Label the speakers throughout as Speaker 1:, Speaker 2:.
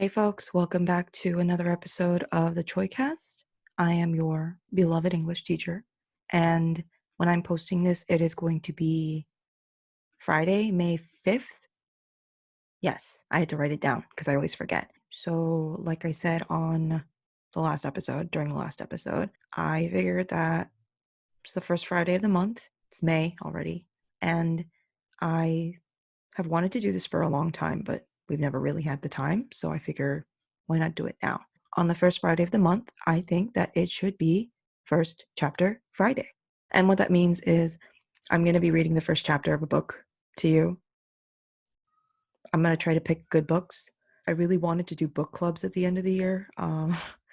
Speaker 1: Hey folks, welcome back to another episode of the Choecast. I am your beloved English teacher, and when I'm posting this, it is going to be Friday, May 5th. Yes, I had to write it down because I always forget. So, like I said on during the last episode, I figured that it's the first Friday of the month. It's May already, and I have wanted to do this for a long time, but we've never really had the time. So I figure, why not do it now? On the first Friday of the month, I think that it should be First Chapter Friday. And what that means is I'm going to be reading the first chapter of a book to you. I'm going to try to pick good books. I really wanted to do book clubs at the end of the year.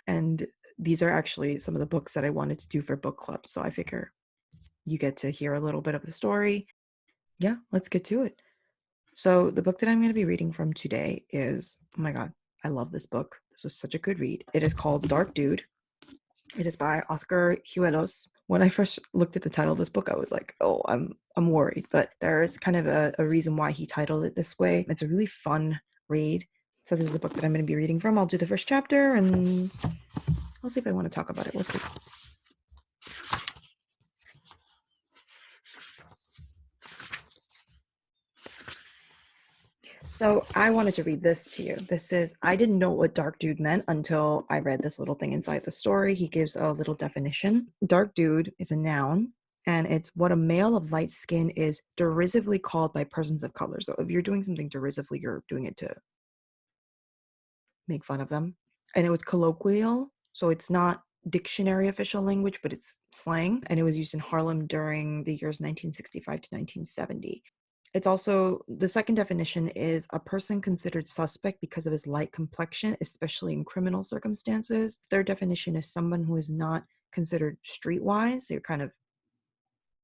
Speaker 1: And these are actually some of the books that I wanted to do for book clubs. So I figure you get to hear a little bit of the story. Yeah, let's get to it. So the book that I'm going to be reading from today is, oh my God, I love this book. This was such a good read. It is called Dark Dude. It is by Oscar Hijuelos. When I first looked at the title of this book, I was like, oh, I'm worried. But there's kind of a reason why he titled it this way. It's a really fun read. So this is the book that I'm going to be reading from. I'll do the first chapter and I'll see if I want to talk about it. We'll see. So I wanted to read this to you. I didn't know what dark dude meant until I read this little thing inside the story. He gives a little definition. Dark dude is a noun, and it's what a male of light skin is derisively called by persons of color. So if you're doing something derisively, you're doing it to make fun of them. And it was colloquial, so it's not dictionary official language, but it's slang, and it was used in Harlem during the years 1965 to 1970. It's also, the second definition is a person considered suspect because of his light complexion, especially in criminal circumstances. Third definition is someone who is not considered streetwise, so you're kind of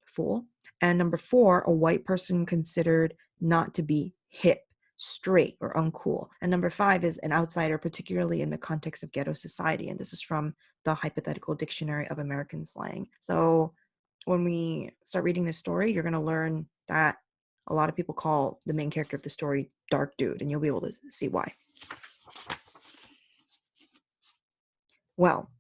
Speaker 1: fool. And number four, a white person considered not to be hip, straight, or uncool. And number five is an outsider, particularly in the context of ghetto society. And this is from the Hypothetical Dictionary of American Slang. So when we start reading this story, you're going to learn that a lot of people call the main character of the story Dark Dude, and you'll be able to see why. Well,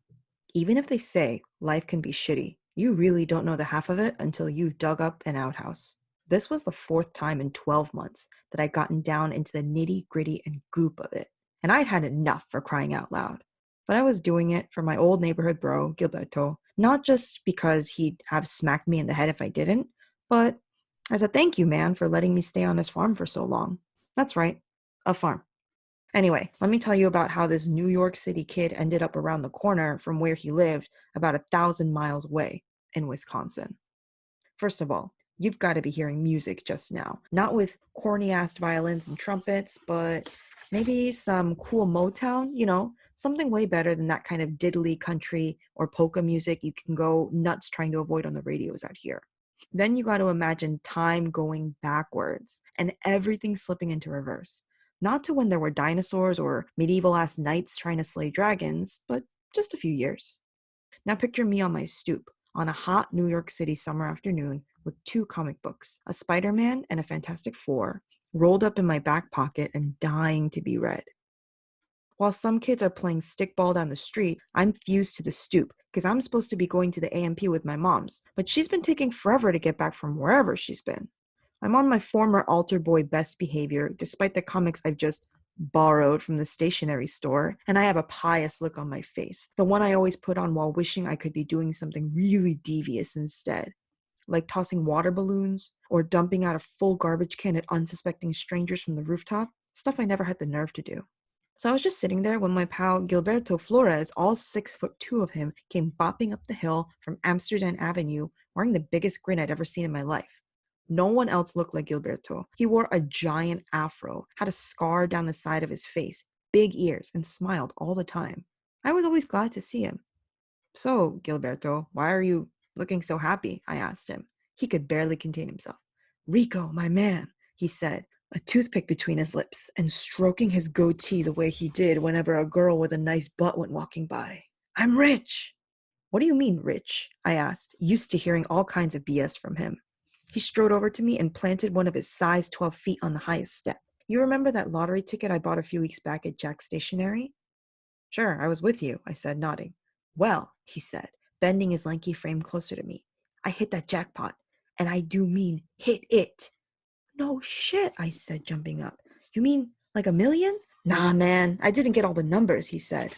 Speaker 1: even if they say life can be shitty, you really don't know the half of it until you've dug up an outhouse. This was the fourth time in 12 months that I'd gotten down into the nitty gritty and goop of it. And I'd had enough, for crying out loud. But I was doing it for my old neighborhood bro, Gilberto, not just because he'd have smacked me in the head if I didn't, but as a thank you, man, for letting me stay on his farm for so long. That's right, a farm. Anyway, let me tell you about how this New York City kid ended up around the corner from where he lived about 1,000 miles away in Wisconsin. First of all, you've got to be hearing music just now. Not with corny-ass violins and trumpets, but maybe some cool Motown, something way better than that kind of diddly country or polka music you can go nuts trying to avoid on the radios out here. Then you got to imagine time going backwards and everything slipping into reverse. Not to when there were dinosaurs or medieval ass knights trying to slay dragons, but just a few years. Now picture me on my stoop on a hot New York City summer afternoon with two comic books, a Spider-Man and a Fantastic Four, rolled up in my back pocket and dying to be read. While some kids are playing stickball down the street, I'm fused to the stoop because I'm supposed to be going to the AMP with my mom's, but she's been taking forever to get back from wherever she's been. I'm on my former altar boy best behavior, despite the comics I've just borrowed from the stationery store, and I have a pious look on my face, the one I always put on while wishing I could be doing something really devious instead, like tossing water balloons or dumping out a full garbage can at unsuspecting strangers from the rooftop, stuff I never had the nerve to do. So I was just sitting there when my pal Gilberto Flores, all 6'2" of him, came bopping up the hill from Amsterdam Avenue, wearing the biggest grin I'd ever seen in my life. No one else looked like Gilberto. He wore a giant afro, had a scar down the side of his face, big ears, and smiled all the time. I was always glad to see him. So, Gilberto, why are you looking so happy? I asked him. He could barely contain himself. Rico, my man, he said, a toothpick between his lips and stroking his goatee the way he did whenever a girl with a nice butt went walking by. I'm rich. What do you mean, rich? I asked, used to hearing all kinds of BS from him. He strode over to me and planted one of his size 12 feet on the highest step. You remember that lottery ticket I bought a few weeks back at Jack's stationery? Sure, I was with you, I said, nodding. Well, he said, bending his lanky frame closer to me, I hit that jackpot. And I do mean hit it. No shit, I said, jumping up. You mean like 1 million? Nah, man, I didn't get all the numbers, he said,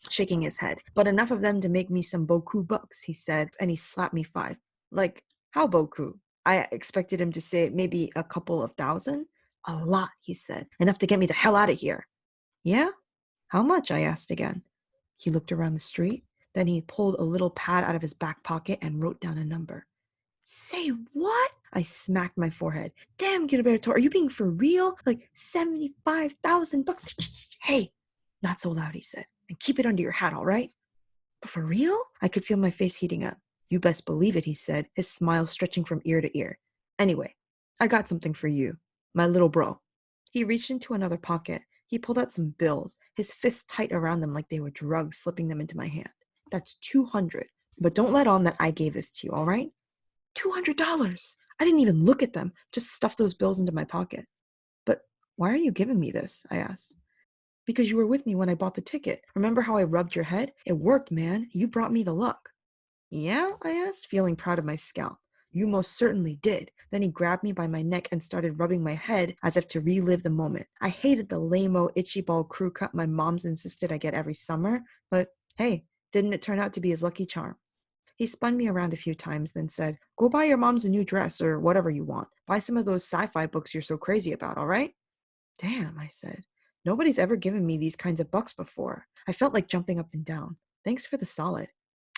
Speaker 1: shaking his head. But enough of them to make me some beaucoup bucks, he said, and he slapped me 5. Like, how beaucoup? I expected him to say maybe a couple of thousand. A lot, he said. Enough to get me the hell out of here. Yeah? How much? I asked again. He looked around the street. Then he pulled a little pad out of his back pocket and wrote down a number. Say what? I smacked my forehead. Damn, Gilberto, are you being for real? Like 75,000 bucks? Hey, not so loud, he said. And keep it under your hat, all right? But for real? I could feel my face heating up. You best believe it, he said, his smile stretching from ear to ear. Anyway, I got something for you, my little bro. He reached into another pocket. He pulled out some bills, his fists tight around them like they were drugs, slipping them into my hand. That's 200. But don't let on that I gave this to you, all right? $200. I didn't even look at them, just stuffed those bills into my pocket. But why are you giving me this? I asked. Because you were with me when I bought the ticket. Remember how I rubbed your head? It worked, man. You brought me the luck. Yeah? I asked, feeling proud of my scalp. You most certainly did. Then he grabbed me by my neck and started rubbing my head as if to relive the moment. I hated the lame-o, itchy ball crew cut my mom's insisted I get every summer, but hey, didn't it turn out to be his lucky charm? He spun me around a few times, then said, Go buy your mom's a new dress or whatever you want. Buy some of those sci-fi books you're so crazy about, all right? Damn, I said. Nobody's ever given me these kinds of bucks before. I felt like jumping up and down. Thanks for the solid.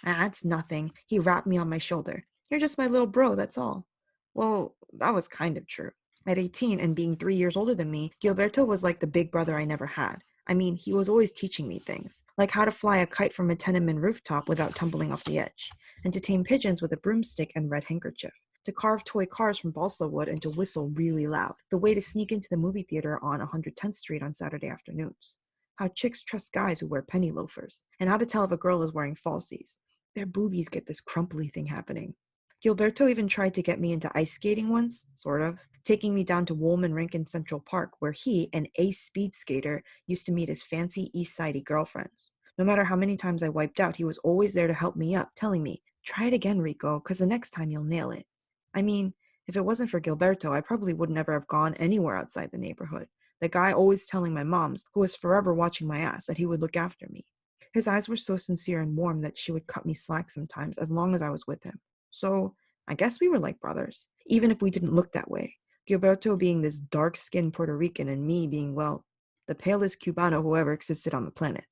Speaker 1: Ah, it's nothing. He rapped me on my shoulder. You're just my little bro, that's all. Well, that was kind of true. At 18 and being 3 years older than me, Gilberto was like the big brother I never had. I mean, he was always teaching me things, like how to fly a kite from a tenement rooftop without tumbling off the edge, and to tame pigeons with a broomstick and red handkerchief, to carve toy cars from balsa wood and to whistle really loud, the way to sneak into the movie theater on 110th Street on Saturday afternoons, how chicks trust guys who wear penny loafers, and how to tell if a girl is wearing falsies. Their boobies get this crumply thing happening. Gilberto even tried to get me into ice skating once, sort of, taking me down to Woolman Rink in Central Park, where he, an ace speed skater, used to meet his fancy East Sidey girlfriends. No matter how many times I wiped out, he was always there to help me up, telling me, try it again, Rico, because the next time you'll nail it. I mean, if it wasn't for Gilberto, I probably would never have gone anywhere outside the neighborhood. The guy always telling my moms, who was forever watching my ass, that he would look after me. His eyes were so sincere and warm that she would cut me slack sometimes as long as I was with him. So I guess we were like brothers, even if we didn't look that way. Gilberto being this dark-skinned Puerto Rican and me being, well, the palest Cubano who ever existed on the planet.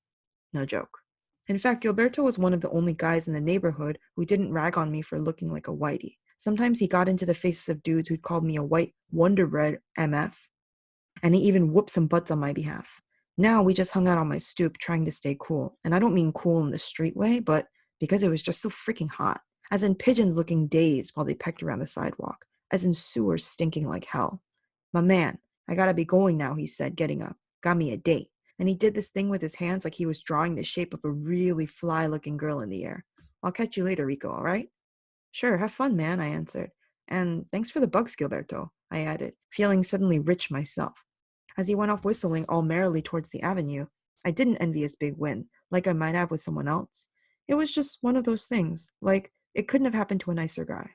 Speaker 1: No joke. In fact, Gilberto was one of the only guys in the neighborhood who didn't rag on me for looking like a whitey. Sometimes he got into the faces of dudes who'd called me a white Wonder Bread MF, and he even whooped some butts on my behalf. Now we just hung out on my stoop trying to stay cool, and I don't mean cool in the street way, but because it was just so freaking hot, as in pigeons looking dazed while they pecked around the sidewalk, as in sewers stinking like hell. My man, I gotta be going now, he said, getting up. Got me a date. And he did this thing with his hands like he was drawing the shape of a really fly-looking girl in the air. I'll catch you later, Rico, all right? Sure, have fun, man, I answered. And thanks for the bugs, Gilberto, I added, feeling suddenly rich myself. As he went off whistling all merrily towards the avenue, I didn't envy his big win, like I might have with someone else. It was just one of those things, like it couldn't have happened to a nicer guy.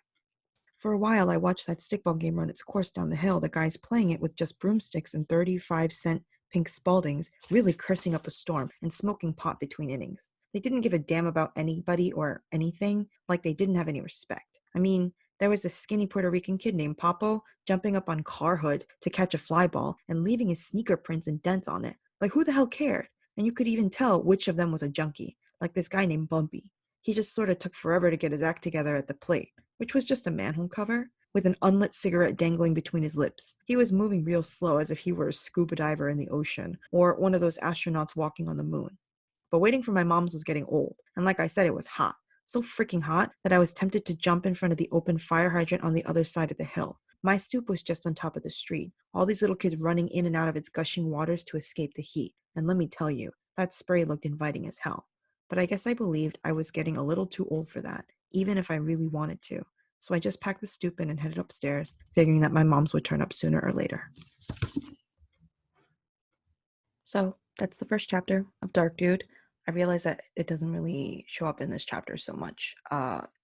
Speaker 1: For a while, I watched that stickball game run its course down the hill, the guys playing it with just broomsticks and 35-cent pink Spaldings, really cursing up a storm and smoking pot between innings. They didn't give a damn about anybody or anything, like they didn't have any respect. I mean, there was this skinny Puerto Rican kid named Papo jumping up on car hood to catch a fly ball and leaving his sneaker prints and dents on it. Like, who the hell cared? And you could even tell which of them was a junkie, like this guy named Bumpy. He just sort of took forever to get his act together at the plate, which was just a manhole cover, with an unlit cigarette dangling between his lips. He was moving real slow as if he were a scuba diver in the ocean, or one of those astronauts walking on the moon. But waiting for my mom's was getting old, and like I said, it was hot. So freaking hot that I was tempted to jump in front of the open fire hydrant on the other side of the hill. My stoop was just on top of the street, all these little kids running in and out of its gushing waters to escape the heat. And let me tell you, that spray looked inviting as hell. But I guess I believed I was getting a little too old for that, even if I really wanted to. So I just packed the stoop in and headed upstairs, figuring that my mom's would turn up sooner or later. So that's the first chapter of Dark Dude. I realize that it doesn't really show up in this chapter so much.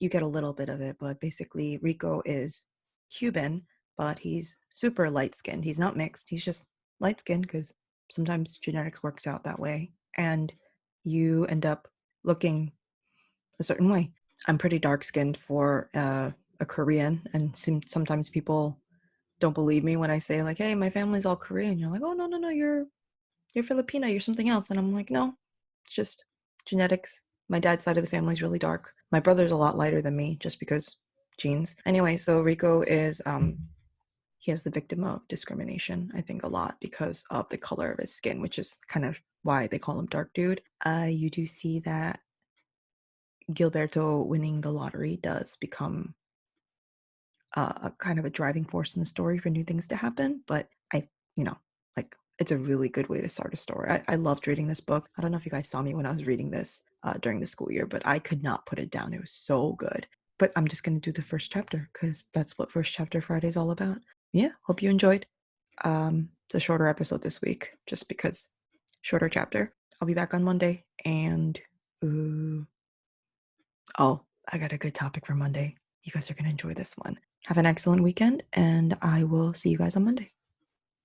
Speaker 1: You get a little bit of it, but basically Rico is Cuban, but he's super light skinned. He's not mixed. He's just light skinned because sometimes genetics works out that way, and you end up looking a certain way. I'm pretty dark skinned for a Korean, and sometimes people don't believe me when I say like, "Hey, my family's all Korean." You're like, "Oh no, no, no, you're Filipina, you're something else." And I'm like, no, it's just genetics. My dad's side of the family is really dark. My brother's a lot lighter than me just because genes. Anyway, so Rico is he has the victim of discrimination, I think, a lot because of the color of his skin, which is kind of why they call him Dark Dude. You do see that Gilberto winning the lottery does become a kind of a driving force in the story for new things to happen. But you know, like it's a really good way to start a story. I loved reading this book. I don't know if you guys saw me when I was reading this during the school year, but I could not put it down. It was so good. But I'm just going to do the first chapter because that's what First Chapter Friday is all about. Yeah, hope you enjoyed the shorter episode this week, just because shorter chapter. I'll be back on Monday, and oh, I got a good topic for Monday. You guys are going to enjoy this one. Have an excellent weekend, and I will see you guys on Monday.